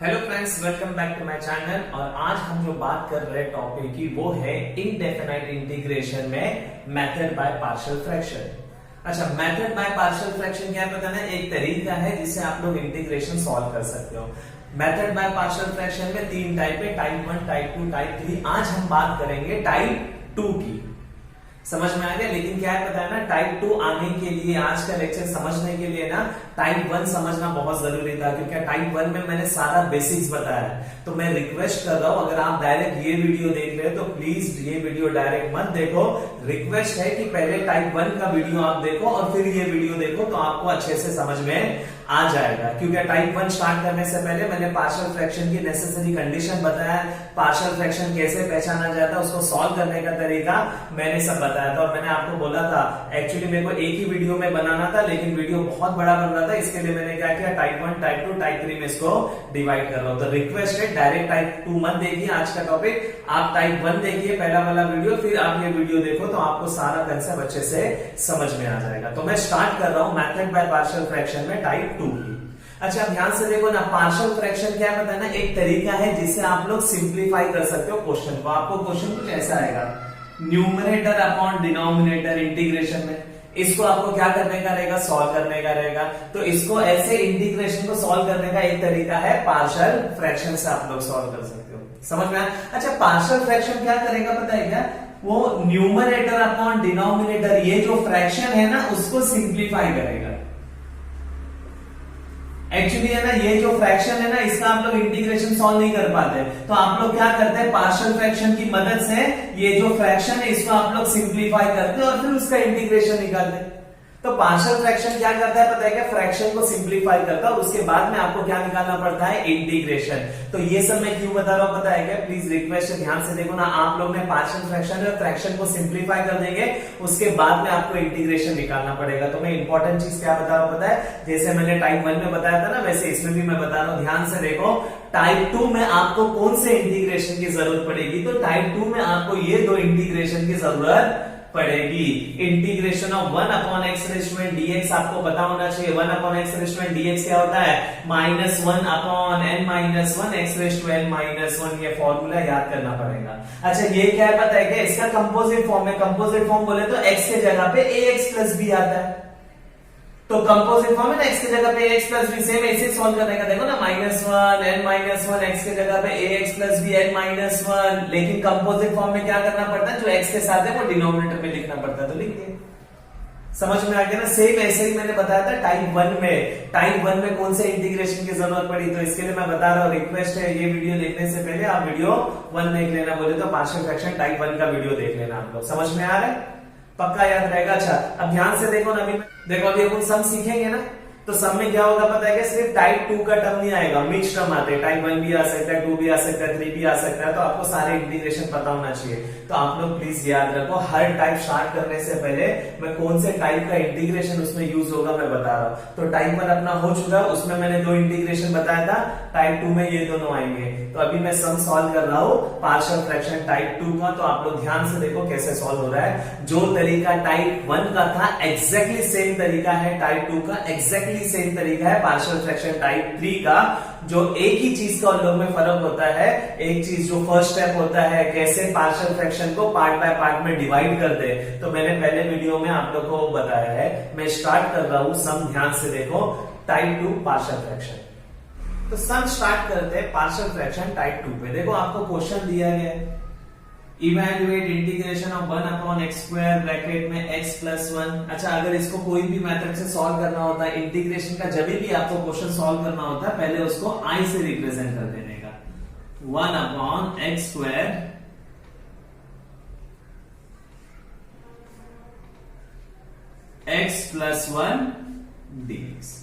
Hello friends, welcome back to my channel. और आज हम जो बात कर रहे हैं टॉपिक की वो है इनडेफिनाइट इंटीग्रेशन में मेथड बाय पार्शियल फ्रैक्शन। अच्छा, मेथड बाय पार्शियल फ्रैक्शन क्या है पता ना, एक तरीका है जिससे आप लोग इंटीग्रेशन सॉल्व कर सकते हो। मेथड बाय पार्शियल फ्रैक्शन में तीन टाइप है, टाइप 1, टाइप 2, टाइप 3। आज हम बात करेंगे टाइप 2 की। समझ में आ गया? लेकिन क्या है पता है ना, टाइप 2 आने के लिए आज का लेक्चर समझने के लिए ना टाइप 1 समझना बहुत जरूरी था, क्योंकि टाइप 1 में मैंने सारा बेसिक्स बताया। तो मैं रिक्वेस्ट कर रहा हूं, अगर आप डायरेक्ट ये वीडियो देख रहे हो तो प्लीज ये वीडियो डायरेक्ट मत देखो। रिक्वेस्ट है कि पहले टाइप 1 का वीडियो आप देखो और फिर ये वीडियो देखो, तो आपको अच्छे से समझ में आ जाएगा। क्योंकि टाइप 1 स्टार्ट करने से पहले मैंने पार्शियल फ्रैक्शन की नेसेसरी कंडीशन बताया, पार्शियल फ्रैक्शन कैसे पहचाना जाता है, उसको सॉल्व करने का तरीका मैंने सब बताया था। और मैंने आपको बोला था, एक्चुअली मेरे को एक ही वीडियो में बनाना था, लेकिन वीडियो बहुत बड़ा बन रहा था, इसके लिए मैंने क्या किया, टाइप 1, टाइप 2, टाइप 3 में इसको डिवाइड कर रहा हूं। तो रिक्वेस्ट है, डायरेक्ट टाइप 2 मत देखिए आज का टॉपिक, आप टाइप 1 देखिए पहला वाला वीडियो, फिर आप ये वीडियो देखो तो आपको सारा कंसेप्ट अच्छे से समझ में आ जाएगा। तो मैं स्टार्ट कर रहा हूं मेथड बाय पार्शियल फ्रैक्शन में टाइप 2 की। अच्छा, ध्यान से देखो ना, पार्शियल फ्रैक्शन क्या पता है ना, एक तरीका है जिससे आप लोग सिंप्लीफाई कर सकते हो क्वेश्चन को। आपको क्वेश्चन कुछ ऐसा आएगा, न्यूमरेटर अपॉन डिनोमिनेटर इंटीग्रेशन में, इसको आपको क्या करने का रहेगा, सॉल्व करने का रहेगा। तो इसको ऐसे इंटीग्रेशन को सॉल्व करने का एक तरीका है, पार्शियल फ्रैक्शन से आप लोग सॉल्व कर सकते हो। समझ में आया? अच्छा, पार्शियल फ्रैक्शन क्या करेगा पता है क्या, वो न्यूमरेटर अपॉन डिनोमिनेटर, ये जो फ्रैक्शन है ना उसको सिंप्लीफाई करेगा। एक्चुअली है ना, ये जो फ्रैक्शन है ना, इसका आप लोग इंटीग्रेशन सॉल्व नहीं कर पाते, तो आप लोग क्या करते हैं, पार्शियल फ्रैक्शन की मदद से ये जो फ्रैक्शन है इसको आप लोग सिंप्लीफाई करते हैं और फिर उसका इंटीग्रेशन निकालते हैं। तो पार्शियल फ्रैक्शन क्या करता है पता है क्या, फ्रैक्शन को सिंप्लीफाई करता है, उसके बाद में आपको क्या निकालना पड़ता है, इंटीग्रेशन। तो ये सब मैं क्यों बता रहा हूं पता है क्या, प्लीज रिक्वेस्ट है ध्यान से देखो ना, आप लोग ने पार्शियल फ्रैक्शन और फ्रैक्शन को सिंप्लीफाई कर देंगे, उसके बाद में आपको इंटीग्रेशन निकालना पड़ेगा। तो मैं इंपॉर्टेंट चीज क्या बता रहा हूं पता है, जैसे मैंने टाइप 1 में बताया था ना, वैसे इसमें भी मैं बता रहा हूं, ध्यान से देखो। टाइप 2 में आपको कौन से इंटीग्रेशन की जरूरत पड़ेगी, तो टाइप 2 में आपको ये दो इंटीग्रेशन की जरूरत पड़ेगी। Integration of 1 upon x raise to n dx आपको पता होना चाहिए। 1 upon x raise to n dx क्या होता है, -1 upon n minus 1 x raise to n minus 1। ये फॉर्मूला याद करना पड़ेगा। अच्छा, ये क्या है पता है क्या, इसका कंपोजिट फॉर्म है। कंपोजिट फॉर्म बोले तो x के जगह पे ax प्लस b आता है। तो कंपोजिट फॉर्म है ना, x की जगह पे ax प्लस b, सेम ऐसे सॉल्व करने का। देखो ना, -1 n माइनस 1 x की जगह पे ax plus b n minus 1। लेकिन कंपोजिट फॉर्म में क्या करना पड़ता है, जो x के साथ है वो डिनोमिनेटर में लिखना पड़ता है, तो लिख दिए। समझ में आ गया ना? सेम ऐसे ही मैंने बताया था टाइप 1 में। टाइप 1 में कौन से इंटीग्रेशन की जरूरत पड़ी, तो इसके लिए मैं बता रहा हूँ, रिक्वेस्ट है, ये वीडियो देखने से पहले आप वीडियो 1 देख लेना, बोले तो पार्शियल फ्रैक्शन टाइप 1 का वीडियो देख लेना। आप लोग समझ में आ रहा है, पक्का याद रहेगा। अच्छा, अब ध्यान से देखो ना, अभी देखो अभी अपन सम सीखेंगे ना, तो सम में क्या होगा पता है क्या, सिर्फ टाइप 2 का टर्म नहीं आएगा, मिक्स टर्म आते हैं। टाइप 1 भी आ सकता है, 2 भी आ सकता है, 3 भी आ सकता है। तो आपको सारे इंटीग्रेशन पता होना चाहिए। तो आप लोग प्लीज याद रखो, हर टाइप स्टार्ट करने से पहले मैं कौन से टाइप का इंटीग्रेशन उसमें यूज होगा मैं बता रहा हूं। तो टाइप 1 अपना हो चुका है, उसमें मैंने दो इंटीग्रेशन बताया था। टाइप 2 में ये दोनों आएंगे। तो अभी मैं सम सॉल्व कर रहा हूं पार्शियल फ्रैक्शन टाइप 2 का। तो आप लोग ध्यान से देखो कैसे सॉल्व हो रहा है। जो तरीका टाइप 1 का था एग्जैक्टली सेम तरीका है टाइप 2 का, एग्जैक्टली सेम तरीका है पार्शियल फ्रैक्शन टाइप 3 का। जो एक ही चीज का उन लोग में फर्क होता है, एक चीज जो फर्स्ट स्टेप होता है, कैसे पार्शियल फ्रैक्शन को पार्ट बाय पार्ट में डिवाइड कर दे, तो मैंने पहले वीडियो में आप लोग को बताया है। मैं स्टार्ट कर रहा हूं सम, ध्यान से देखो, टाइप 2 पार्शियल फ्रैक्शन। तो सम स्टार्ट करते हैं पार्शियल फ्रैक्शन टाइप 2 पे। देखो आपको क्वेश्चन दिया गया है, evaluate integration of 1 upon x square bracket में x प्लस 1। अच्छा, अगर इसको कोई भी मेथड से सॉल्व करना होता है, इंटीग्रेशन का जब भी आपको क्वेश्चन सॉल्व करना होता है, पहले उसको i से रिप्रेजेंट कर देने का। 1 upon x square x plus 1 dx।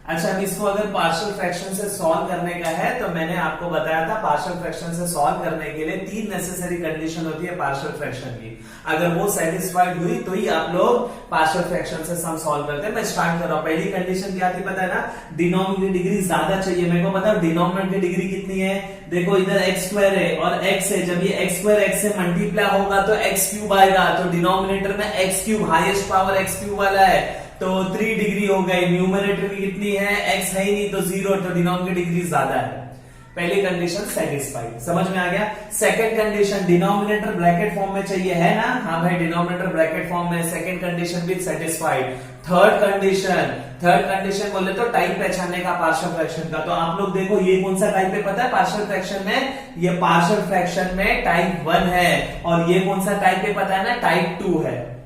अच्छा, अब इसको अगर पार्शियल फ्रैक्शन से सॉल्व करने का है, तो मैंने आपको बताया था पार्शियल फ्रैक्शन से सॉल्व करने के लिए 3 नेसेसरी कंडीशन होती है पार्शियल फ्रैक्शन की। अगर वो सेटिस्फाइड हुई तो ही आप लोग पार्शियल फ्रैक्शन से सम सॉल्व करते हैं। मैं स्टार्ट कर रहा हूं। पहली कंडीशन क्या थी पता है ना, डिनोमिनेटर की डिग्री ज्यादा चाहिए। मेरे को पता है डिनोमिनेटर की डिग्री कितनी है, देखो इधर एक्स स्क्वायर है और एक्स है, जब ये एक्स स्क्वायर एक्स से मल्टीप्लाई होगा तो एक्स क्यूब आएगा। तो डिनोमिनेटर में x cube, highest power x cube वाला है, तो 3 डिग्री हो गई। न्यूमरेटर की कितनी है, x है ही नहीं तो 0, तो डिनोमिनेटर की डिग्री ज्यादा है। पहली कंडीशन सेटिस्फाइड, समझ में आ गया। Second condition denominator bracket form में चाहिए, है ना? हाँ भाई, डिनोमिनेटर ब्रैकेट फॉर्म में, सेकंड कंडीशन भी सेटिस्फाइड। थर्ड कंडीशन बोले तो टाइप पहचानने का पार्शियल फ्रैक्शन का। तो आप लोग देखो ये कौन सा टाइप है पता है पार्शियल फ्रैक्शन में? ये पार्शियल फ्रैक्शन में टाइप 1 है, और ये कौन सा टाइप है पता है ना? टाइप 2 है।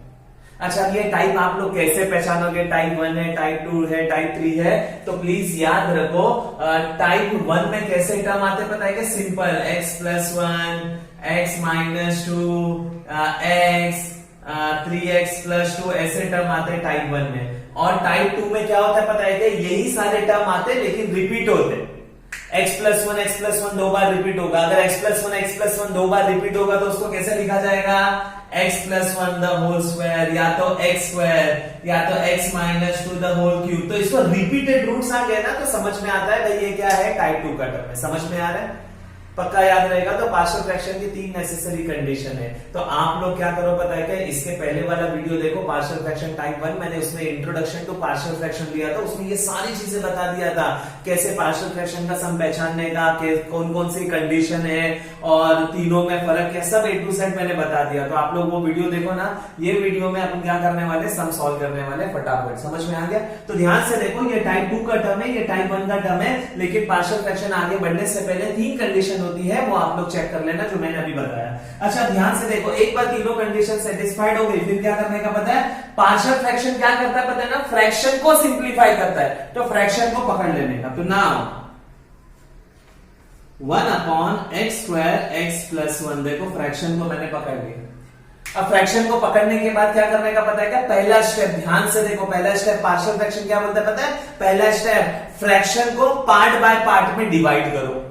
अच्छा, ये टाइप आप लोग कैसे पहचानोगे? टाइप 1 है, टाइप 2 है, टाइप 3 है? तो प्लीज याद रखो, टाइप 1 में कैसे टर्म आते पता है? कि simple x+1, x-2, x 3x+2 ऐसे टर्म आते हैं टाइप 1 में। और टाइप 2 में क्या होता है पता है? कि यही सारे टर्म आते हैं लेकिन रिपीट होते। x+1 दो बार रिपीट होगा। अगर x+1 दो बार रिपीट होगा तो उसको कैसे लिखा जाएगा? x+1 द होल स्क्वायर, या तो x2, या तो x-2 द होल क्यूब। तो इसको रिपीटेड रूट्स आ गए ना, तो समझ में आता है भाई ये क्या है? टाइप 2 का टर्म है। समझ में आ रहा है? पक्का याद रहेगा। तो पार्शियल फ्रैक्शन की 3 नेसेसरी कंडीशन है। तो आप लोग क्या करो पता है क्या? इसके पहले वाला वीडियो देखो, पार्शियल फ्रैक्शन टाइप 1, मैंने उसमें इंट्रोडक्शन टू पार्शियल फ्रैक्शन लिया था, उसमें ये सारी चीजें बता दिया था, कैसे पार्शियल फ्रैक्शन का सम पहचानने का, कौन कौन सी कंडीशन है और तीनों में फर्क है, सब A to Z मैंने बता दिया। तो आप लोग वो वीडियो देखो ना। ये वीडियो में अपन क्या करने वाले? सम सॉल्व करने वाले फटाफट। समझ में आ गया? तो ध्यान से देखो, ये टाइप 2 का टर्म है, ये टाइप 1 का टर्म है, लेकिन पार्शियल फ्रैक्शन आगे बढ़ने से पहले 3 कंडीशन होती है, वो आप लोग चेक कर लेना जो मैंने अभी बताया। अच्छा, ध्यान से देखो, एक बार तीनों कंडीशन सेटिस्फाइड हो गई, फिर क्या करने का पता है? पार्शियल फ्रैक्शन क्या करता है पता है ना? फ्रैक्शन को सिंप्लीफाई करता है। तो फ्रैक्शन को पकड़ लेने का। तो नाउ 1/x² x+1, देखो फ्रैक्शन को मैंने पकड़ लिया। अब फ्रैक्शन को पकड़ने के बाद क्या करने का पता है क्या? पहला स्टेप, ध्यान से देखो, पहला स्टेप पार्शियल फ्रैक्शन क्या बोलता है पता है? पहला स्टेप, फ्रैक्शन को पार्ट बाय पार्ट में डिवाइड करो।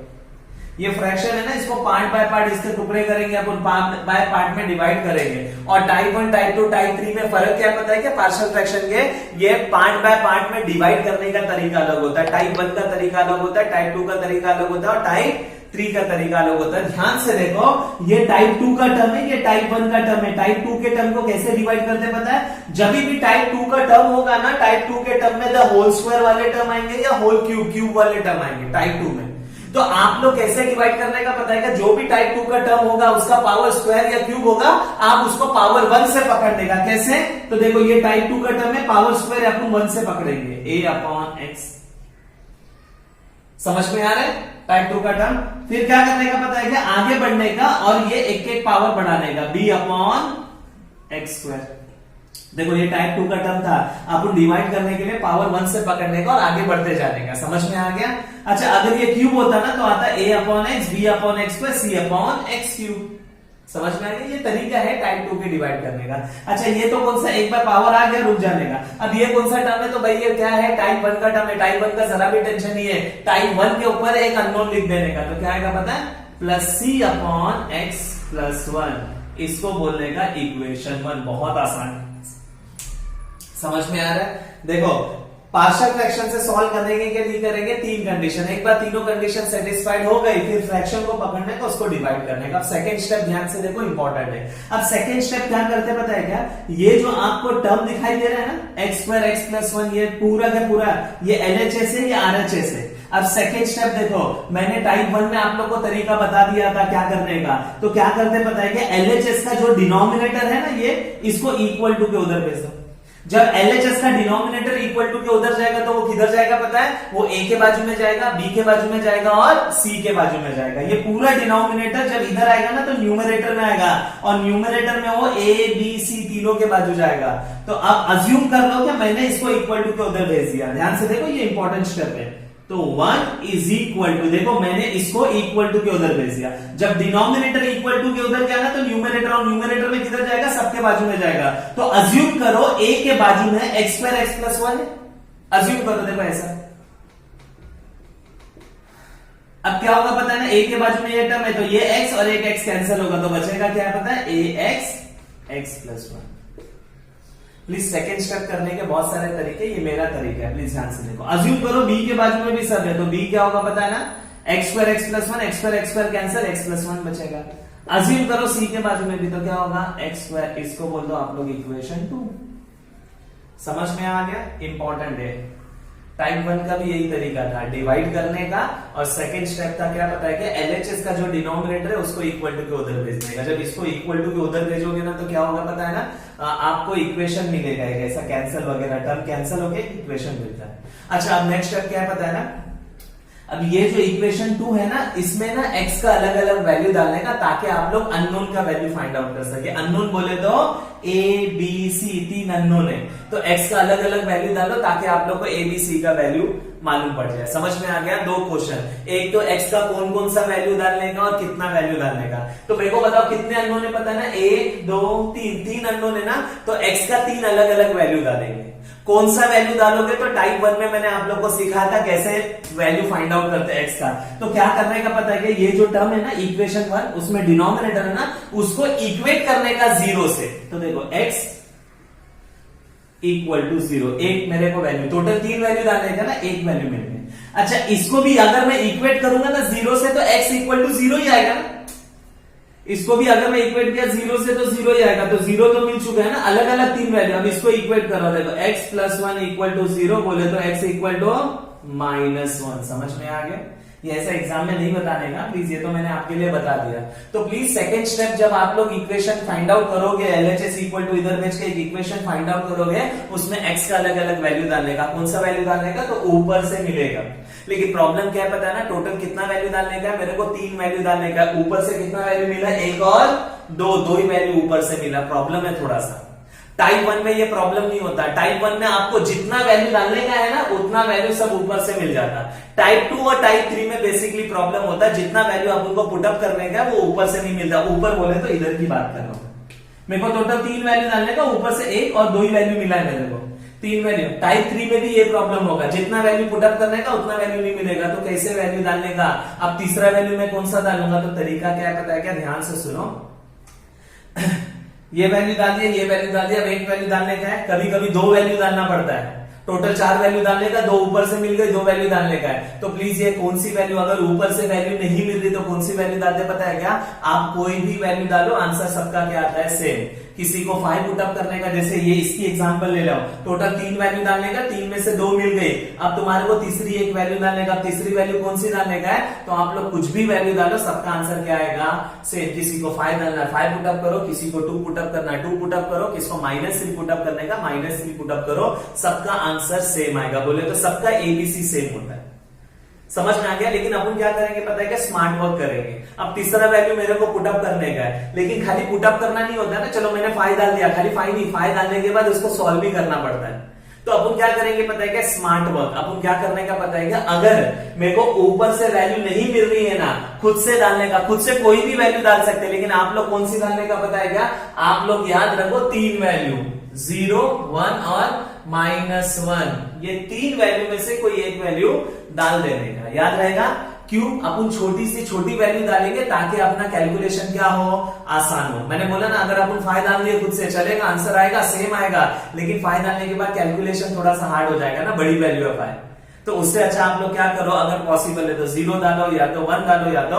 ये फ्रैक्शन है ना, इसको पार्ट बाय पार्ट इसके टुकड़े करेंगे, अपन पार्ट बाय पार्ट में डिवाइड करेंगे। और टाइप 1, टाइप 2, टाइप 3 में फर्क क्या पता है? कि पार्शियल फ्रैक्शन के ये पार्ट बाय पार्ट में डिवाइड करने का तरीका अलग होता है। टाइप 1 का तरीका अलग होता है, टाइप 2 का तरीका अलग होता है, और टाइप 3 का तरीका अलग होता है। ध्यान से देखो, ये टाइप 2 का टर्म है, ये टाइप 1 का टर्म है। टाइप 2 के टर्म को कैसे डिवाइड करते हैं पता है? जब भी टाइप 2 का टर्म होगा ना, टाइप 2 के टर्म में द होल स्क्वायर वाले टर्म आएंगे या होल क्यूब वाले टर्म आएंगे टाइप 2 में। तो आप लोग कैसे डिवाइड करने का पता है? कि जो भी टाइप 2 का टर्म होगा उसका पावर स्क्वायर या क्यूब होगा, आप उसको पावर 1 से पकड़ने का। कैसे? तो देखो, ये टाइप 2 का टर्म है, पावर स्क्वायर अपन 1 से पकड़ेंगे, a/x। समझ में आ रहा है? टाइप 2 का टर्म। फिर क्या करने का पता है? कि आगे बढ़ने का और ये एक पावर बढ़ाने का, b/x²। देखो, ये टाइप 2 का टर्म था, आपको डिवाइड करने के लिए पावर 1 से पकड़ने का और आगे बढ़ते जाने का। समझ में आ गया? अच्छा, अगर ये क्यूब होता ना तो आता a/x, b/x², c/x³। समझ में आ गया? ये तरीका है टाइप 2 के डिवाइड करने का। अच्छा, ये तो कौन सा, एक बार पावर आ गया, रुक जाने का। अब ये कौन सा टर्म है? तो भाई ये क्या है? टाइप 1 का टर्म है। टाइप 1 का जरा भी टेंशन नहीं है, टाइप 1 के ऊपर एक अननोन लिख देने का। तो क्या आएगा पता है? +c/x+1। इसको बोलने का इक्वेशन 1। बहुत आसान, समझ में आ रहा है? देखो, पार्शियल फ्रैक्शन से सॉल्व करने के लिए करेंगे 3 कंडीशन। एक बार तीनों कंडीशन सेटिस्फाइड हो गई, फिर फ्रैक्शन को पकड़ने का, उसको डिवाइड करने का। अब सेकंड स्टेप ध्यान से देखो, इंपॉर्टेंट है। अब सेकंड स्टेप क्या करते हैं पता है क्या? ये जो आपको टर्म दिखाई दे रहा है ना, x² x+1, ये पूरा का पूरा ये LHS है, ये RHS है। अब सेकेंड स्टेप देखो, मैंने टाइप 1 में आप लोग को तरीका बता दिया था क्या करने का। तो क्या करते पता है कि LHS का जो डिनोमिनेटर है ना, ये इसको इक्वल टू के उधर भेज दो। जब LHS का डिनोमिनेटर इक्वल टू के उधर जाएगा तो वो किधर जाएगा पता है? वो A के बाजू में जाएगा, B के बाजू में जाएगा और C के बाजू में जाएगा। ये पूरा डिनोमिनेटर जब इधर आएगा ना तो न्यूमरेटर में आएगा, और न्यूमरेटर में वो A, B, C तीनों के बाजू जाएगा। तो अब अज्यूम कर लो कि मैंने इसको इक्वल टू के उधर भेज दिया। ध्यान से देखो, ये इंपॉर्टेंट स्टेप है। तो 1 इज इक्वल टू, देखो मैंने इसको इक्वल टू के उधर भेज दिया। जब डिनोमिनेटर इक्वल टू के उधर गया ना तो न्यूमरेटर और न्यूमरेटर में किधर जाएगा? सबके बाजू में जाएगा। तो अज्यूम करो a के बाजू में x² x+1 है। अज्यूम करो, देखो ऐसा। अब क्या होगा पता है ना? a के बाजू में ये टर्म है तो ये x और एक x कैंसिल होगा, तो बचेगा क्या पता है? ax x+1। Please second step करने के बहुत सारे तरीके, ये मेरा तरीका है, प्लीज ध्यान से देखो। अज्यूम करो b के बाजू में भी सब है, तो b क्या होगा पता है ना? x² x+1, x² cancel, x+1 बचेगा। अज्यूम करो c के बाजू में भी, तो क्या होगा? x²। इसको बोल दो आप लोग इक्वेशन 2। समझ में आ गया? इंपॉर्टेंट है। टाइप 1 का भी यही तरीका था, डिवाइड करने का, और सेकंड स्टेप था क्या पता है कि एलएचएस का जो डिनोमिनेटर है उसको इक्वल टू के उधर भेजने का। जब इसको इक्वल टू के उधर भेजोगे ना तो क्या होगा पता है ना, आपको इक्वेशन मिलेगा, ऐसा कैंसिल वगैरह टर्म कैंसिल होके इक्वेशन मिलता है। अच्छा, अब नेक्स्ट स्टेप क्या है पता है ना, अब ये जो इक्वेशन 2 है ना, इसमें ना x का अलग अलग वैल्यू डालने का, ताकि आप लोग अननोन का वैल्यू फाइंड आउट कर सके। अननोन बोले तो a b c 3 अननोन है, तो x का अलग अलग वैल्यू डालो ताकि आप लोग को a b c का वैल्यू मालूम पड़ जाए। समझ में आ गया? दो क्वेश्चन, एक तो x का कौन कौन सा वैल्यू डालने का और कितना वैल्यू डालने का। तो मेरे को बताओ कितने अननोन है पता है ना, 1 2 3, 3 अननोन है ना, तो x का 3 अलग अलग वैल्यू डालेंगे। कौन सा वैल्यू डालोगे, तो टाइप 1 में मैंने आप लोग को सिखाया था कैसे वैल्यू फाइंड आउट करते हैं x का। तो क्या करने का पता है कि ये जो टर्म है ना इक्वेशन 1, उसमें डिनोमिनेटर है ना, उसको इक्वेट करने का 0 से। तो देखो x इक्वल टू 0, एक मेरे को वैल्यू, टोटल 3 वैल्यू डालने का ना, एक वैल्यू मिल गई। अच्छा, इसको भी अगर मैं इक्वेट करूंगा ना 0 से, तो x इक्वल टू 0 ही आएगा ना। इसको भी अगर मैं इक्वेट किया 0 से तो 0 ही आएगा, तो 0 तो मिल चुका है ना, अलग अलग 3 वैल्यू। अब इसको इक्वेट करो, देखो x प्लस 1 इक्वल टू 0 बोले तो x इक्वल टू -1। समझ में आ गया? ये ऐसा एग्जाम में नहीं बताने का प्लीज, ये तो मैंने आपके लिए बता दिया। तो प्लीज सेकंड स्टेप, जब आप लोग इक्वेशन फाइंड आउट करोगे, एलएचएस इक्वल टू इधर भेज के एक इक्वेशन फाइंड आउट करोगे, उसमें x का अलग अलग वैल्यू डालने का। कौन सा वैल्यू डालने का, तो ऊपर से मिलेगा। लेकिन प्रॉब्लम क्या है पता है ना, टोटल कितना वैल्यू डालने का, मेरे को 3 वैल्यू डालने का। ऊपर से कितना वैल्यू मिला, 1 और 2 ही वैल्यू ऊपर से मिला। प्रॉब्लम है थोड़ा सा। टाइप 1 में ये प्रॉब्लम नहीं होता। टाइप 1 में आपको जितना वैल्यू डालने का है ना, उतना वैल्यू सब ऊपर से मिल जाता। टाइप 2 और टाइप 3 में बेसिकली प्रॉब्लम होता है, जितना वैल्यू आप उनको पुटअप करने का वो ऊपर से नहीं मिलता। ऊपर बोले तो इधर की बात कर रहा हूं, मेरे को टोटल 3 वैल्यू डालने का, ऊपर से 1 और 2 ही वैल्यू मिला है मेरे को, 3 वैल्यू। टाइप 3 में भी ये प्रॉब्लम होगा, जितना वैल्यू पुटअप करने का उतना वैल्यू नहीं मिलेगा। तो कैसे वैल्यू डालने का, अब तीसरा वैल्यू में कौन सा डालूंगा, तो तरीका क्या है पता है क्या, ध्यान से सुनो। ये वैल्यू डाल दिया, ये वैल्यू डाल दिया, अब एक वैल्यू डालने का है। कभी कभी 2 वैल्यू डालना पड़ता है। टोटल 4 वैल्यू डालने का, 2 ऊपर से मिल गई, 2 वैल्यू डालने का है। तो प्लीज ये कौन सी वैल्यू, अगर ऊपर से वैल्यू नहीं मिल रही तो कौन सी वैल्यू डालते पता है क्या, आप कोई भी वैल्यू डालो, आंसर सबका क्या आता है, सेम। किसी को 5 पुटअप करने का, जैसे ये इसकी एग्जांपल ले लो, टोटल 3 वैल्यू डालने का, 3 में से 2 मिल गई। अब तुम्हारे को तीसरी एक वैल्यू डालने का, तीसरी वैल्यू कौन सी डालने का है, तो आप लोग कुछ भी वैल्यू डालो, सबका आंसर क्या आएगा, सेम। किसी को 5 डालना है 5 पुटअप करो, किसी को 2 पुटअप करना है 2 पुटअप करो, किसको -3 पुटअप करने का -3 पुटअप करो, सबका आंसर सेम आएगा। बोले तो सबका एबीसी सेम होता है। समझ में आ गया? लेकिन अपन क्या करेंगे पता है क्या, स्मार्ट वर्क करेंगे। अब तीसरा वैल्यू मेरे को पुटअप करने का है, लेकिन खाली पुटअप करना नहीं होता है ना, चलो मैंने 5 डाल दिया, खाली 5 नहीं, 5 डालने के बाद उसको सॉल्व भी करना पड़ता है। तो अपन क्या करेंगे पता है क्या, स्मार्ट वर्क। अपन क्या करने का पता है क्या, अगर मेरे को ऊपर से वैल्यू नहीं मिल रही है ना, खुद से डालने का, खुद से कोई भी वैल्यू डाल सकते हैं, लेकिन आप लोग कौन सी डालने का पता है क्या, आप लोग याद रखो 3 वैल्यू, 0 1 और -1, ये 3 वैल्यू में से कोई एक वैल्यू डाल देने का। याद रहेगा? क्यों? अपन छोटी से छोटी वैल्यू डालेंगे ताकि अपना कैलकुलेशन क्या हो, आसान हो। मैंने बोला ना, अगर अपन 5 डाल दिए खुद से चलेगा, आंसर आएगा, सेम आएगा, लेकिन 5 डालने के बाद कैलकुलेशन थोड़ा सा हार्ड हो जाएगा ना, बड़ी वैल्यू है 5। तो उससे अच्छा आप लोग क्या करो, अगर पॉसिबल है तो 0 डालो, या तो 1 डालो, या तो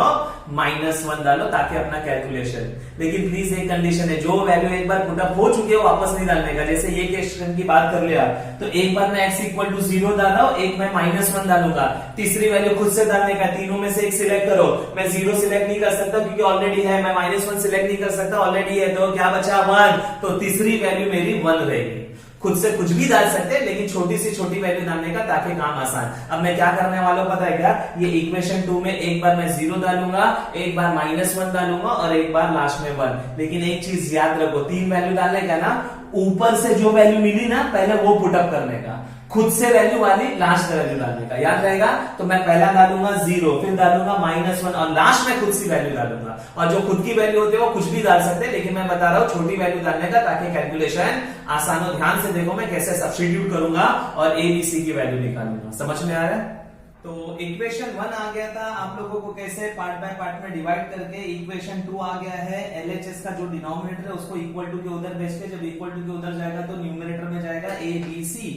-1 डालो, ताकि अपना कैलकुलेशन। लेकिन प्लीज एक कंडीशन है, जो वैल्यू एक बार पुटअप हो चुकी है वापस नहीं डालने का। जैसे ये क्वेश्चन की बात कर लिया, तो एक बार मैं x इक्वल टू 0 डाला, एक मैं -1 डालूंगा, तीसरी वैल्यू खुद से डालने का, तीनों में से एक सिलेक्ट करो। मैं 0 सिलेक्ट नहीं कर सकता क्योंकि ऑलरेडी है, मैं -1 सिलेक्ट नहीं कर सकता, ऑलरेडी है, तो क्या बचा 1, तो तीसरी वैल्यू मेरी 1 रहेगी। खुद से कुछ भी डाल सकते हैं, लेकिन छोटी से छोटी वैल्यू डालने का, ताकि काम आसान। अब मैं क्या करने वाला हूं पता है क्या, ये इक्वेशन 2 में एक बार मैं 0 डालूंगा, एक बार -1 डालूंगा, और एक बार लास्ट में 1। लेकिन एक चीज याद रखो, 3 वैल्यू डालने का ना, ऊपर से जो वैल्यू मिली ना पहले वो पुटअप करने का, खुद से वैल्यू वाली लास्ट वैल्यू डालने का। याद रहेगा? तो मैं पहला डालूंगा 0, फिर डालूंगा -1, और लास्ट में खुद सी वैल्यू डालूंगा। और जो खुद की वैल्यू होती है वो कुछ भी डाल सकते हैं, लेकिन मैं बता रहा हूं छोटी वैल्यू डालने का, ताकि कैलकुलेशन आसान हो। ध्यान से देखो मैं कैसे सब्स्टिट्यूट करूंगा और एबीसी की वैल्यू निकालूंगा। समझ में आ रहा है? तो इक्वेशन 1 आ गया था, आप लोगों को कैसे पार्ट बाय पार्ट में डिवाइड करके। इक्वेशन 2 आ गया है, एलएचएस का जो डिनोमिनेटर है उसको इक्वल टू के उधर भेज के, जब इक्वल टू के उधर जाएगा तो न्यूमरेटर में जाएगा एबीसी।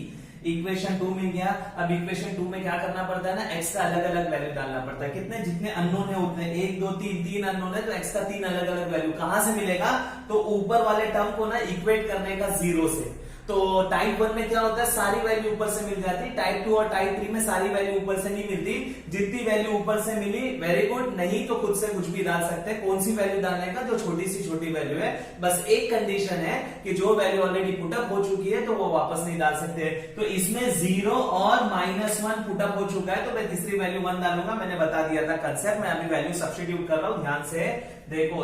इक्वेशन 2 मिल गया। अब इक्वेशन 2 में क्या करना पड़ता है ना, x का अलग अलग वैल्यू डालना पड़ता है। कितने, जितने अननोन है उतने, 1 2 3 अननोन है, तो x का 3 अलग अलग वैल्यू कहां से मिलेगा, तो ऊपर वाले टर्म को ना इक्वेट करने का 0 से। तो टाइप 1 में क्या होता है, सारी वैल्यू ऊपर से मिल जाती। टाइप 2 और टाइप 3 में सारी वैल्यू ऊपर से नहीं मिलती। जितनी वैल्यू ऊपर से मिली वेरी गुड, नहीं तो खुद से कुछ भी डाल सकते हैं। कौन सी वैल्यू डालने का, जो छोटी सी छोटी वैल्यू है। बस एक कंडीशन है कि जो वैल्यू ऑलरेडी पुटअप हो चुकी है तो वो वापस नहीं डाल सकते। तो इसमें 0 और -1 पुटअप हो चुका है, तो मैं तीसरी वैल्यू 1 डालूंगा। मैंने बता दिया था कंसेप्ट। मैं अभी वैल्यू सब्स्टिट्यूट कर रहा हूं, ध्यान से देखो।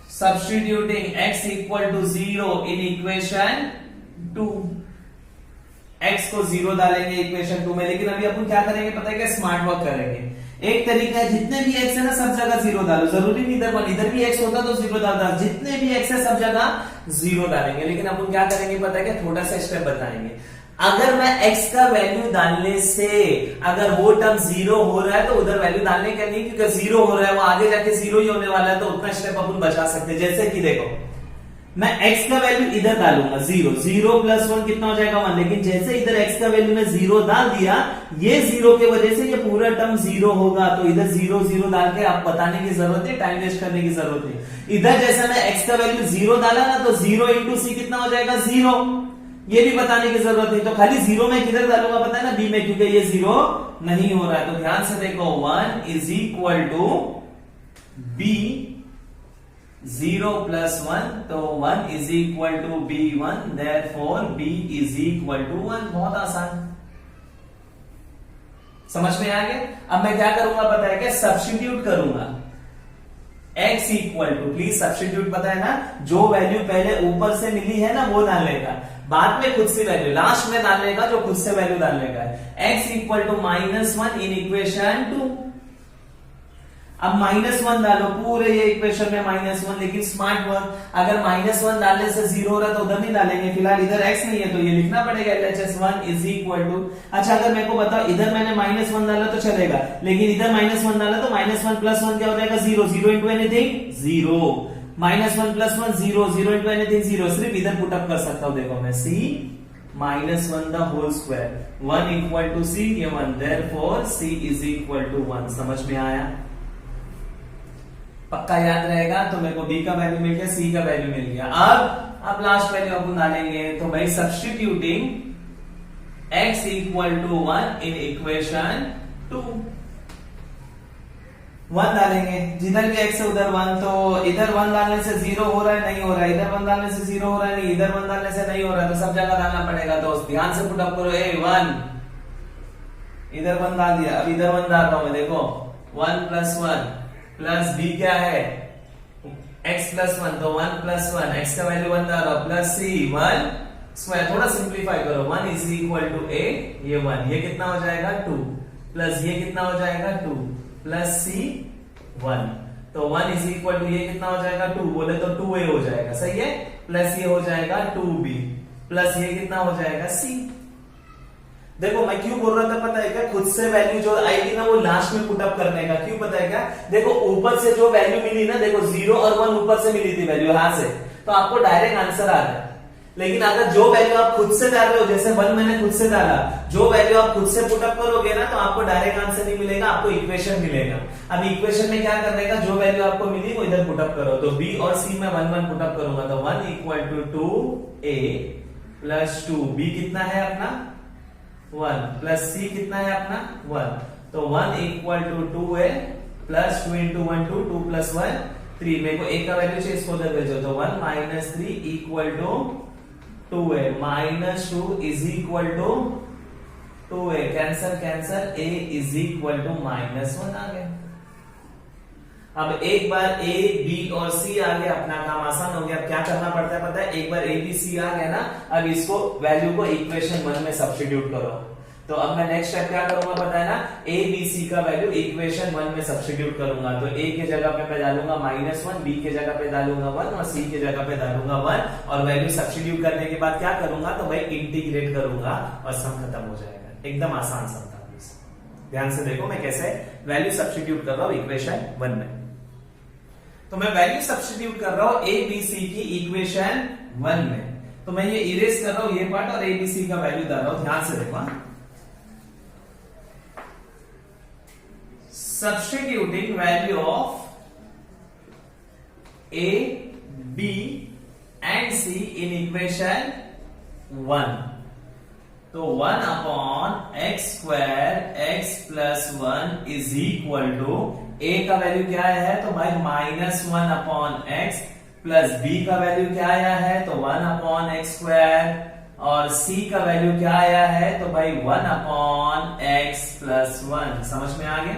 Substituting x equal to 0 in equation 2, x को 0 डालेंगे इक्वेशन 2 में। लेकिन अभी अपन क्या करेंगे पता है क्या, स्मार्ट वर्क करेंगे। एक तरीका है, जितने भी x है ना सब जगह 0 डालो। जरूरी नहीं इधर भी x होता तो 0 डालता, जितने भी x है सब जगह 0 डालेंगे। लेकिन अपन क्या करेंगे पता है क्या, थोड़ा सा स्टेप बताएंगे। अगर मैं x का वैल्यू डालने से अगर वो टर्म 0 हो रहा है तो उधर वैल्यू डालने का नहीं, क्योंकि 0 हो रहा है वो आगे जाके 0 ही होने वाला है, तो उतना स्टेप अपन बचा सकते हैं। जैसे कि देखो, मैं x का वैल्यू इधर डालूंगा 0, 0 + 1 कितना हो जाएगा 1। लेकिन जैसे इधर x का वैल्यू में 0 डाल दिया, ये 0 के वजह से ये पूरा टर्म 0 होगा। तो इधर 0 0 डाल के आप बताने की जरूरत है, टाइम वेस्ट करने की जरूरत नहीं। इधर जैसे मैं x का वैल्यू 0 डाला ना, तो 0 × c कितना हो जाएगा 0, ये भी बताने की जरूरत नहीं। तो खाली 0 में किधर डालूंगा पता है ना, b में, क्योंकि ये 0 नहीं हो रहा है। तो ध्यान से देखो, 1 = b, 0 + 1, तो 1 = b1, therefore b = 1। बहुत आसान, समझ में आ गया। अब मैं क्या करूंगा पता है क्या, सब्स्टिट्यूट करूंगा। x = प्लीज सब्स्टिट्यूट, पता है ना, जो वैल्यू पहले ऊपर से मिली है ना वो डालने का, बाद में खुद से वैल्यू लास्ट में डालने का, जो खुद से वैल्यू डालने का है। x = -1 in equation 2। अब -1 डालो पूरे ये इक्वेशन में -1। लेकिन स्मार्ट वर्क, अगर -1 डालने से 0 हो रहा है तो उधर नहीं डालेंगे। फिलहाल इधर x नहीं है तो ये लिखना पड़ेगा LHS 1 = अच्छा, अगर मेरे को बताओ इधर मैंने -1 डाला तो चलेगा, लेकिन इधर -1 डाला तो -1 + 1 क्या हो जाएगा 0, 0 × एनीथिंग 0, -1 + 1 0, 0 × एनीथिंग 0। सिर्फ इधर पुटअप कर सकता हूं, देखो मैं c -1 the whole square, 1 = c, ये 1, therefore c = 1। समझ में आया, पक्का याद रहेगा। तो मेरे को b का वैल्यू मिल गया, c का वैल्यू मिल गया। अब लास्ट वैल्यू अपन डालेंगे। तो भाई सब्स्टिट्यूटिंग x = 1 इन इक्वेशन 2, 1 डालेंगे। जिधर भी x है उधर 1, तो इधर 1 डालने से 0 हो रहा है, नहीं हो रहा है। इधर 1 डालने से 0 हो रहा है, नहीं। इधर 1 डालने से नहीं हो रहा है, तो सब जगह डालना पड़ेगा। तो ध्यान से पुटअप करो, 1 इधर 1 डाल दिया। अब इधर 1 डाल रहा हूं मैं, देखो 1 + 1 प्लस b क्या है x + 1, तो 1 + 1, x का वैल्यू 1 डालो, प्लस c 1²। थोड़ा सिंप्लीफाई करो, 1 = a, ये 1, ये कितना हो जाएगा 2, प्लस ये कितना हो जाएगा 2, प्लस c 1, तो 1 = ये कितना हो जाएगा 2, बोले तो 2a हो जाएगा, सही है। प्लस ये हो जाएगा 2b, प्लस ये कितना हो जाएगा c। देखो मैं क्यों बोल रहा था पता है क्या, खुद से वैल्यू जो आएगी ना वो लास्ट में पुटअप करने का। क्यों पता है क्या, देखो ऊपर से जो वैल्यू मिली ना, देखो 0 और 1 ऊपर से मिली थी वैल्यू यहां से, तो आपको डायरेक्ट आंसर आ रहा है। लेकिन अगर जो वैल्यू आप खुद से डाल रहे हो, जैसे 1 मैंने खुद से डाला, जो वैल्यू आप खुद से पुटअप करोगे ना तो आपको डायरेक्ट आंसर नहीं मिलेगा, आपको इक्वेशन मिलेगा। अब इक्वेशन में क्या करने का, जो वैल्यू आपको मिली वो इधर पुटअप करो। तो b और c में 1 1 पुटअप करूंगा, तो 1 = 2a + 2b कितना है अपना 1, प्लस c कितना है अपना 1, तो 1 = 2a प्लस 2 × 1 2, 2 + 1 3। मेरे को a का वैल्यू चाहिए, इसको उधर भेजो। तो 1 - 3 = 2a, -2 = 2a, cancel cancel, a = -1 आ गया। अब एक बार a b और c आ गया, अपना काम आसान हो गया। अब क्या करना पड़ता है पता है, एक बार a b c आ गया ना, अब इसको वैल्यू को इक्वेशन 1 में सब्स्टिट्यूट करो। तो अब मैं नेक्स्ट स्टेप क्या करूंगा पता है ना, a b c का वैल्यू इक्वेशन 1 में सब्स्टिट्यूट करूंगा। तो a के जगह पे मैं डालूंगा -1, b के जगह पे डालूंगा 1 और c के जगह पे डालूंगा 1, और वैल्यू सब्स्टिट्यूट करने के बाद क्या करूंगा, तो भाई इंटीग्रेट करूंगा और सम खत्म हो जाएगा। एकदम आसान सम था। ध्यान से देखो मैं कैसे वैल्यू सब्स्टिट्यूट कर रहा हूं इक्वेशन 1 में। तो मैं वैल्यू सब्स्टिट्यूट कर रहा हूं a b c की इक्वेशन 1 में। तो मैं ये इरेज कर रहा हूं ये पार्ट और a b c का वैल्यू डाल रहा हूं। ध्यान से देखो, substituting value of a b and c in equation 1। तो 1/x² x plus 1 is equal to a का वैल्यू क्या आया है तो भाई -1/x प्लस b का वैल्यू क्या आया है तो 1/x², और c का वैल्यू क्या आया है तो भाई 1/x प्लस 1। समझ में आ गया?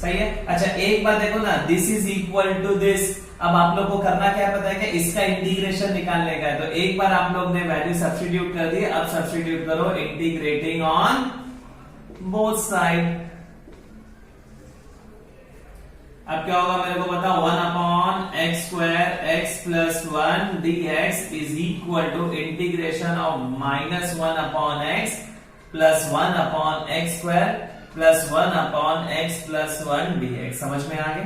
सही है। अच्छा एक बात देखो ना, this is equal to this. अब आप लोग को करना क्या पता है कि इसका इंटीग्रेशन निकालने का है। तो एक बार आप लोग ने वैल्यू सब्स्टिट्यूट कर दी, अब सब्स्टिट्यूट करो इंटीग्रेटिंग ऑन बोथ साइड। अब क्या होगा मेरे को बताओ, 1/x² x plus 1 dx is equal to integration of -1/x plus 1/x² plus 1/x plus 1 dx। समझ में आ गया?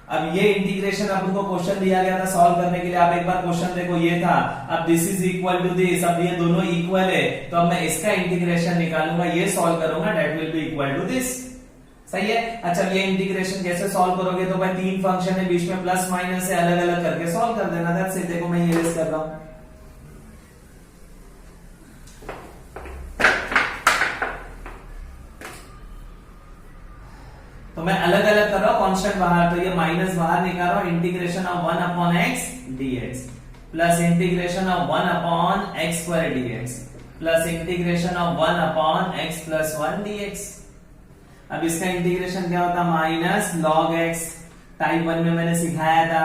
अब ये इंटीग्रेशन अब उनको क्वेश्चन दिया गया था सॉल्व करने के लिए। आप एक बार क्वेश्चन देखो, ये था, अब this is equal to this, अब ये दोनों इक्वल है तो अब मैं इसका इंटीग्रेशन निकालूंगा, ये सॉल्व करूंगा, that will be equal to this. सही है। अच्छा ये इंटीग्रेशन कैसे सॉल्व करोगे तो भाई 3 फंक्शन है, बीच में प्लस माइनस है, अलग अलग करके सॉल्व कर देना। That's it. देखो मैं ये रेस कर रहा हूं, तो मैं अलग अलग कर रहा हूं, कांस्टेंट बाहर, तो ये माइनस बाहर निकाल रहा हूं। Integration of 1/x dx plus integration of 1/x² dx plus integration of 1/x plus 1 dx। अब इसका इंटीग्रेशन क्या होता है, माइनस log x, टाइप 1 में मैंने सिखाया था,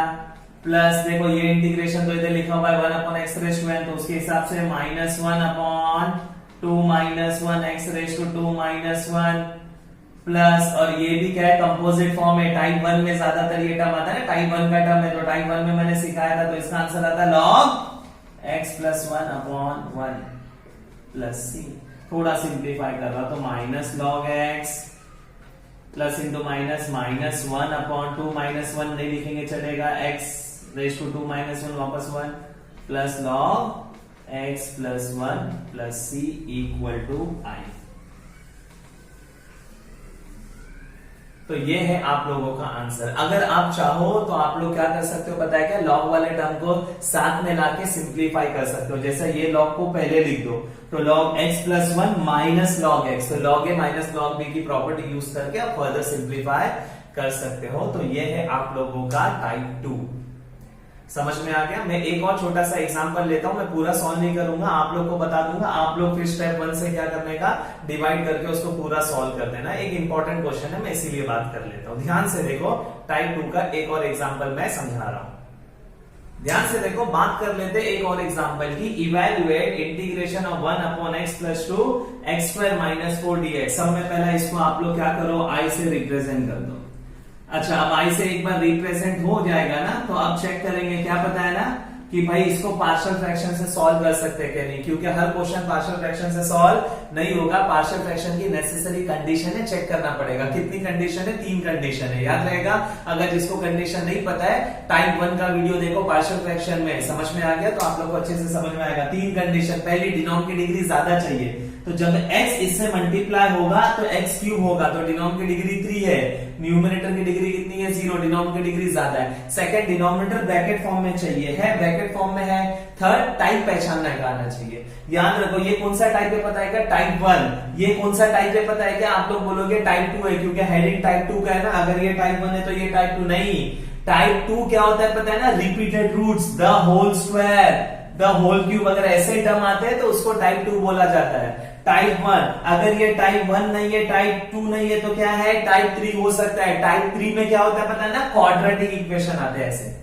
प्लस देखो ये इंटीग्रेशन तो इधर लिखा हुआ है 1/x⁴, तो उसके हिसाब से -1/2 -1x⁴ प्लस, और ये भी क्या है, कंपोजिट फॉर्म है। टाइप 1 में ज्यादातर ये टर्म आता है ना, टाइप 1 का टर्म है, तो टाइप 1 में मैंने सिखाया था, तो इसका आंसर आता है log x plus 1/1 plus c। थोड़ा सिंप्लीफाई कर रहा तो -log x plus into minus -1/2 -1 नहीं लिखेंगे चलेगा, x⁴ वापस 1 plus log x plus 1 plus c equal to i। तो ये है आप लोगों का आंसर। अगर आप चाहो तो आप लोग क्या कर सकते हो पता है क्या, लॉग वाले टर्म को साथ में लाके सिंप्लीफाई कर सकते हो। जैसे ये लॉग को पहले लिख दो, तो log x plus 1 minus log x, तो log a minus log b की प्रॉपर्टी यूज करके आप फर्दर सिंप्लीफाई कर सकते हो। तो ये है आप लोगों का टाइप 2। समझ में आ गया? मैं एक और छोटा सा एग्जांपल लेता हूं, मैं पूरा सॉल्व नहीं करूंगा, आप लोग को बता दूंगा, आप लोग फिर स्टेप 1 से क्या करने का, डिवाइड करके उसको पूरा सॉल्व कर देना। एक इंपॉर्टेंट क्वेश्चन है, मैं इसीलिए बात कर लेता हूं। ध्यान से देखो, टाइप 2 का एक और एग्जांपल मैं समझा रहा हूं। ध्यान से देखो, बात कर लेते एक और एग्जांपल की। Evaluate integration of 1/x plus 2 x² minus 4 dx। सब में पहला इसको आप लोग क्या करो, i से रिप्रेजेंट कर दो। अच्छा अब i से एक बार रिप्रेजेंट हो जाएगा ना, तो अब चेक करेंगे, क्या पता है ना कि भाई इसको पार्शियल फ्रैक्शन से सॉल्व कर सकते हैं कि नहीं, क्योंकि हर क्वेश्चन पार्शियल फ्रैक्शन से सॉल्व नहीं होगा। पार्शियल फ्रैक्शन की नेसेसरी कंडीशन है, चेक करना पड़ेगा। कितनी कंडीशन है, 3 कंडीशन है, याद रहेगा। अगर जिसको कंडीशन नहीं पता है, टाइप 1 का वीडियो देखो पार्शियल फ्रैक्शन में, समझ में आ गया तो आप लोग को अच्छे से समझ में आएगा। 3 कंडीशन, पहली डिनोम की डिग्री ज्यादा चाहिए, तो जब x इससे मल्टीप्लाई होगा तो x क्यूब होगा, तो डिनोम की डिग्री 3 है, न्यूमरेटर की डिग्री कितनी है, 0, डिनोम की डिग्री ज्यादा है। सेकंड, डिनोमिनेटर ब्रैकेट फॉर्म में चाहिए, है ब्रैकेट फॉर्म में है। थर्ड, टाइप पहचानना आना चाहिए। याद रखो ये कौन सा टाइप है पता है क्या, टाइप 1। ये कौन सा टाइप है पता है क्या, आप लोग बोलोगे टाइप 2 है, क्योंकि हेडिंग टाइप 2 का है ना। अगर ये टाइप 1 है तो ये टाइप 2 नहीं। टाइप 2 क्या होता है पता है ना, repeated roots, the whole square, the whole cube, अगर ऐसे टर्म आते हैं तो उसको टाइप 2 बोला जाता है। टाइप 1, अगर ये टाइप 1 नहीं है, टाइप 2 नहीं है, तो क्या है, टाइप 3 हो सकता है। टाइप 3 में क्या होता है पता है ना, क्वाड्रेटिक इक्वेशन आते हैं ऐसे,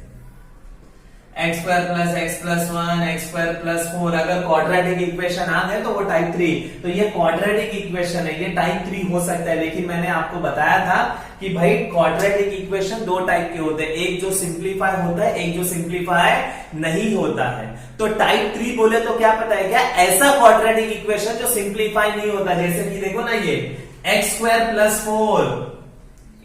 x² plus x plus 1 x² plus 4, अगर क्वाड्रेटिक इक्वेशन आ गए तो वो टाइप 3। तो ये क्वाड्रेटिक इक्वेशन है, ये टाइप 3 हो सकता है। लेकिन मैंने आपको बताया था कि भाई क्वाड्रेटिक इक्वेशन 2 टाइप के होते हैं, एक जो सिंप्लीफाई होता है, एक जो सिंप्लीफाई नहीं होता है। तो टाइप 3 बोले तो क्या पता है क्या, ऐसा क्वाड्रेटिक इक्वेशन जो सिंप्लीफाई नहीं होता। जैसे कि देखो ना, ये x² प्लस 4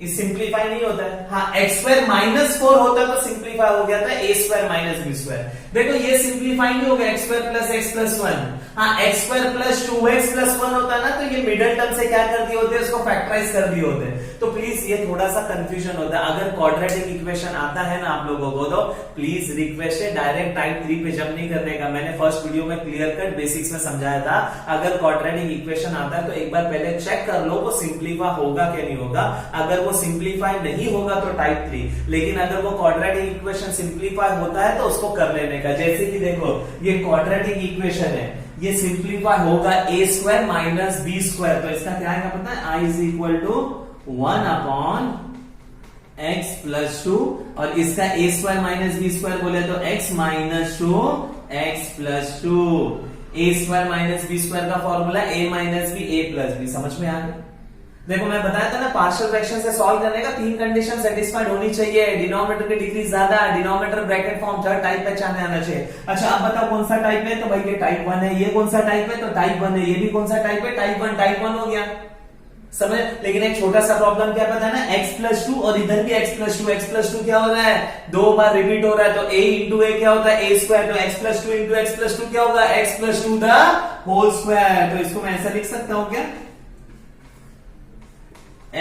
सिंप्लीफाई नहीं होता है। हाँ, x² माइनस 4 होता तो सिंप्लीफाई हो गया था a² माइनस b²। देखो ये सिंप्लीफाई नहीं होगा, x² प्लस x प्लस 1। हाँ, x square plus 2x plus 1 होता है ना, तो ये मिडिल टर्म से क्या कर दिए होते हैं, इसको फैक्टराइज कर दिए होते हैं। तो प्लीज ये थोड़ा सा कंफ्यूजन होता है। अगर क्वाड्रेटिक इक्वेशन आता है ना आप लोगों को, तो प्लीज रिक्वेस्ट है डायरेक्ट टाइप 3 पे जंप नहीं करने का। मैंने फर्स्ट वीडियो में क्लियर कट बेसिक्स में समझाया था, अगर क्वाड्रेटिक इक्वेशन आता है तो एक बार पहले चेक कर लो वो सिंप्लीफाई होगा क्या नहीं होगा। अगर वो सिंप्लीफाई नहीं होगा तो टाइप 3, लेकिन अगर वो क्वाड्रेटिक इक्वेशन सिंप्लीफाई होता है तो उसको कर लेने का। जैसे कि देखो ये क्वाड्रेटिक इक्वेशन है, ये सिंप्लीफाई होगा a square minus b square, तो इसका क्या आएगा पता है, I is equal to 1 upon x plus 2, और इसका a square minus b square बोले तो x minus 2 x plus 2। A square minus b square का formula a minus b a plus b, समझ में आ गया। देखो मैं बताया था ना, पार्शियल फ्रैक्शन से सॉल्व करने का 3 कंडीशन सेटिस्फाइड होनी चाहिए। डिनोमिनेटर की डिग्री ज्यादा, denominator bracket form, third type पहचाने आना चाहिए। अच्छा अब बताओ कौन सा टाइप है, तो भाई ये टाइप 1 है। ये कौन सा टाइप है, तो टाइप 1 है। ये भी कौन सा टाइप है, टाइप 1। टाइप 1 हो गया, समझ। लेकिन एक छोटा सा प्रॉब्लम क्या पता है ना, x प्लस 2 और इधर भी x प्लस 2। x प्लस 2 क्या हो रहा है, 2 बार रिपीट हो रहा है, तो a इंटू ए क्या होता है, a स्क्वायर। तो x plus 2 into x plus 2 क्या होगा, x plus 2 the whole square. तो इसको मैं ऐसा लिख सकता हूं क्या,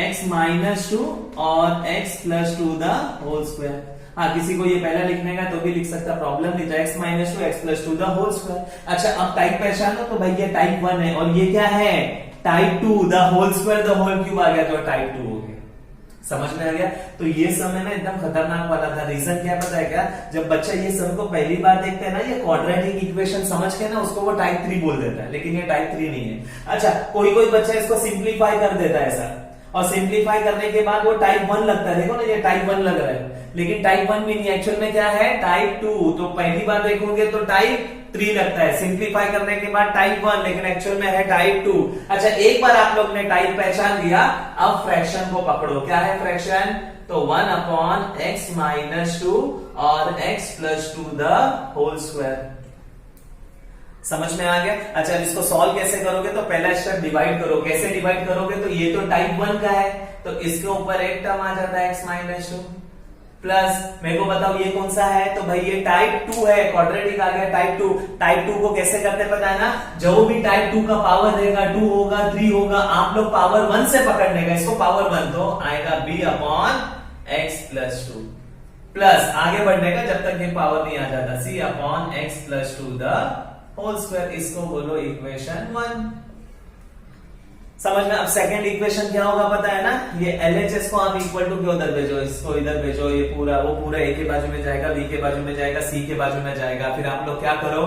x माइनस 2 और x plus 2 the whole square. हाँ, किसी को ये पहला लिखने का तो भी लिख सकता, प्रॉब्लम नहीं। तो x minus 2 x plus 2 the whole square. अच्छा अब टाइप पहचानो, तो भाई ये टाइप 1 है, और ये क्या है, type 2 the whole square the whole cube आ गया, तो टाइप 2 हो गया। समझ में आ गया। तो ये सम है ना एकदम खतरनाक वाला था। रीजन क्या पता है क्या, जब बच्चा ये सम को पहली बार देखता है ना, ये क्वाड्रेटिक इक्वेशन समझ के ना उसको वो टाइप 3 बोल देता है, लेकिन ये टाइप 3 नहीं है। अच्छा कोई कोई बच्चा इसको सिंप्लीफाई कर देता है ऐसा, और सिंप्लीफाई करने के बाद वो टाइप 1 लगता है। देखो ना ये टाइप 1 लग रहा है, लेकिन टाइप 1 भी नहीं, एक्चुअल में क्या है, टाइप 2। तो पहली बार देखोगे तो टाइप 3 लगता है, सिंप्लीफाई करने के बाद टाइप 1, लेकिन एक्चुअल में है टाइप 2। अच्छा एक बार आप लोग ने टाइप पहचान लिया, अब फ्रैक्शन को पकड़ो। क्या है फ्रैक्शन, तो 1 अपॉन x माइनस 2 और x plus 2 the whole square. समझ में आ गया। अच्छा इसको सॉल्व कैसे करोगे, तो पहला स्टेप डिवाइड करो। कैसे डिवाइड करोगे, तो ये तो टाइप 1 का है, तो इसके ऊपर एक टर्म आ जाता है x माइनस 2, प्लस मेरे को बताओ ये कौन सा है, तो भाई ये टाइप 2 है, क्वाड्रेटिक आ गया टाइप 2। टाइप 2 को कैसे करते पता है ना, जो भी टाइप 2 का पावर रहेगा, 2 होगा 3 होगा, आप लोग पावर 1 से पकड़ने का, इसको पावर 1, तो आएगा b upon x plus 2, plus आगे बढ़ने का जब तक ये पावर नहीं आ जाता, c upon x plus 2 the whole square. इसको बोलो इक्वेशन 1। समझ में। अब सेकंड इक्वेशन क्या होगा पता है ना, ये LHS को आप इक्वल टू क्यों उधर भेजो, इसको इधर भेजो, ये पूरा वो पूरा A के बाजू में जाएगा, B के बाजू में जाएगा, C के बाजू में जाएगा। फिर आप लोग क्या करो,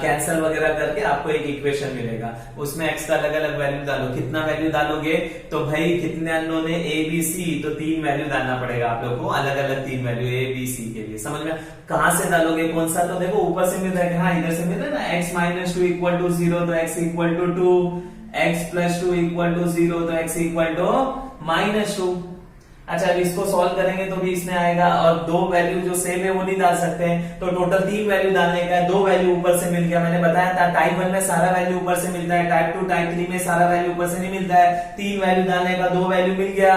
कैंसल वगैरह करके आपको एक इक्वेशन मिलेगा, उसमें x का अलग अलग वैल्यू डालो। कितना वैल्यू डालोगे, तो भाई कितने अननोन है A B C, तो 3 वैल्यू डालना पड़ेगा आप लोग को, अलग अलग 3 वैल्यू A B C के लिए। समझ में। कहां से डालोगे, कौन सा, तो देखो ऊपर से मिल रहा है, हाँ इधर से मिल रहा है ना, x माइनस 2 इक्वल टू 0, तो x equal to 2, x plus 2 equal to 0, तो x इक्वल टू माइनस 2। अच्छा अब इसको सॉल्व करेंगे तो भी इसमें आएगा, और 2 वैल्यू जो सेम है वो नहीं डाल सकते हैं, तो टोटल 3 वैल्यू डालने का है। 2 वैल्यू ऊपर से मिल गया, मैंने बताया था टाइप 1 में सारा वैल्यू ऊपर से मिलता है, टाइप 2 टाइप 3 में सारा वैल्यू ऊपर से नहीं मिलता है। 3 वैल्यू डालने का, 2 वैल्यू मिल गया,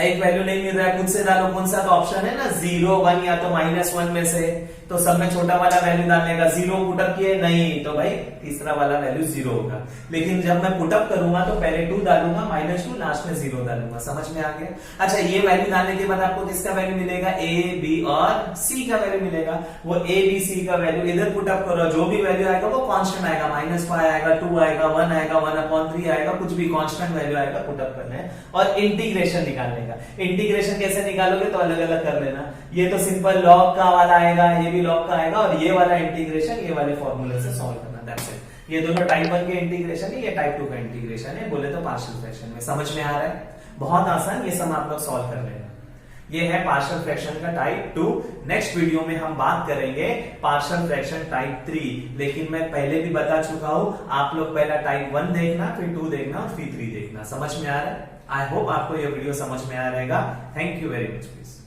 एक वैल्यू नहीं मिल रहा है, खुद से डालो। कौन सा, तो ऑप्शन है ना 0 1 या तो -1 में से, तो सब में छोटा वाला वैल्यू डालने का। 0 पुटअप किए नहीं, तो भाई तीसरा वाला वैल्यू 0 होगा। लेकिन जब मैं पुटअप करूंगा तो पहले 2 डालूंगा, -2 लास्ट में 0 डालूंगा। समझ में आ गया। अच्छा ये वैल्यू डालने के बाद आपको किसका वैल्यू मिलेगा, A B और C का वैल्यू मिलेगा। वो A B C का वैल्यू इधर पुटअप करो, जो भी वैल्यू आएगा वो कांस्टेंट आएगा, -5 आएगा, 2 आएगा, 1 आएगा, 1/3 आएगा, कुछ भी कांस्टेंट वैल्यू आएगा, पुटअप करना है और इंटीग्रेशन निकालने का। इंटीग्रेशन कैसे निकालोगे, तो अलग अलग कर लेना। ये तो सिंपल लॉग का वाला आएगा, ये भी लॉग का आएगा, और ये वाला इंटीग्रेशन ये वाले फॉर्मूले से सॉल्व करना। That's it. ये दोनों टाइप 1 के इंटीग्रेशन है, ये टाइप 2 का इंटीग्रेशन है, बोले तो पार्शियल फ्रैक्शन में। समझ में आ रहा है, बहुत आसान, ये सब आप लोग सॉल्व कर लेना। ये है पार्शियल फ्रैक्शन का टाइप 2। नेक्स्ट वीडियो में हम बात करेंगे पार्शियल फ्रैक्शन टाइप 3। लेकिन मैं पहले भी बता चुका हूं, आप लोग पहला टाइप 1 देखना, फिर 2 देखना और फिर 3 देखना। समझ में आ रहा है। आई होप आपको ये वीडियो समझ में आ रहेगा। Thank you very much please.